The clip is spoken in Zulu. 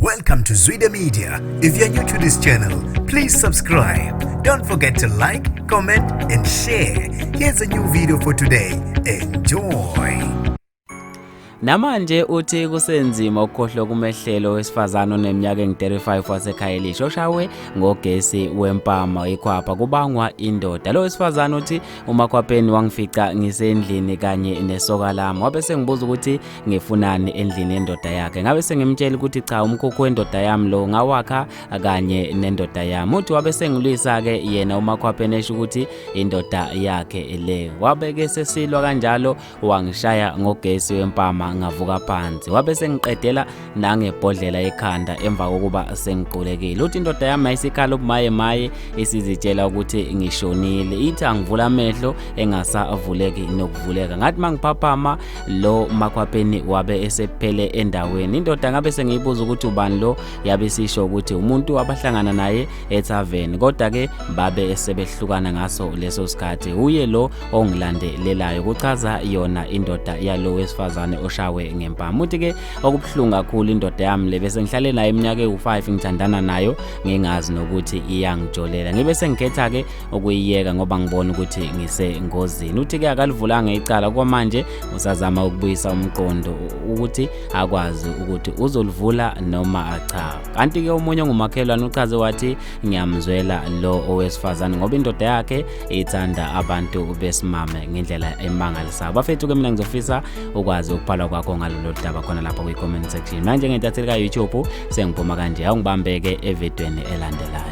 Welcome to Zwida Media. If you're new to this channel, please subscribe. Don't forget to like, comment and share. Here's a new video for today. Enjoy. Namanje uthi kusenzima ukukhohlwa kumehlelo wesifazane oneminyaka engu-35 wasekhaya elisha oshaywe ngogesi wempama ikhwapha kubangwa indoda. Lo wesifazane uthi umakhwapheni wangifica ngisendlini kanye nesoka lami. Wabe sengibuza ukuthi ngifunani endlini yendoda yakhe. Ngabe sengimtshela ukuthi cha, umkhukhu wendoda yami lo ngawakha kanye nendoda yami. Uthi wabe sengilwisa ke yena umakhwapheni esho ukuthi indoda yakhe le. Wabe ke sesilwa kanjalo wangishaya ngogesi wempama ngavuka phansi. Wabe sengiqedela nangebhodlela ekhanda emva kokuba sengiqulekile. Uthi indoda yami ayisikhala ubumaye isizitshela ukuthi ngishonile. Ithi angivula amehlo engasavuleki nokuvuleka. Ngathi mangiphaphama lo makhwapheni wabe esephele endaweni. Indoda ngabe sengiyibuza ukuthi ubani lo, yabe sisho ukuthi umuntu abahlangana naye ethaveni. Kodwa ke babe esebehlukana ngaso leso sikhathi. Uye lo ongilandelelayo kuchaza yona indoda yalo wesifazane oshawe ngempama. Uthi ke okubuhlungu kakhulu indoda yami le bese ngihlale naye iminyaka ewu5 ngithandana nayo ngingazi nokuthi iyangijolela. Ngibe sengikhetha ke ukuyiyeka ngoba ngibona ukuthi ngisengozini. Uthi ke akalivulanga icala kwamanje usazama ukubuyisa umqondo ukuthi akwazi ukuthi uzolivula noma cha. Kanti ke umunye ngumakhelwane uchaze wathi ngiyamzwela lo owesifazane ngoba indoda yakhe ithanda abantu besimame ngendlela emangalisayo. Bafethu ke mina ngizofisa ukwazi ukuphala kwakho ngalolu daba khona lapha kwi-comment section. Manje ngentatheli ka-YouTube sengiphuma kanje, awungibambeke evidweni elandelayo.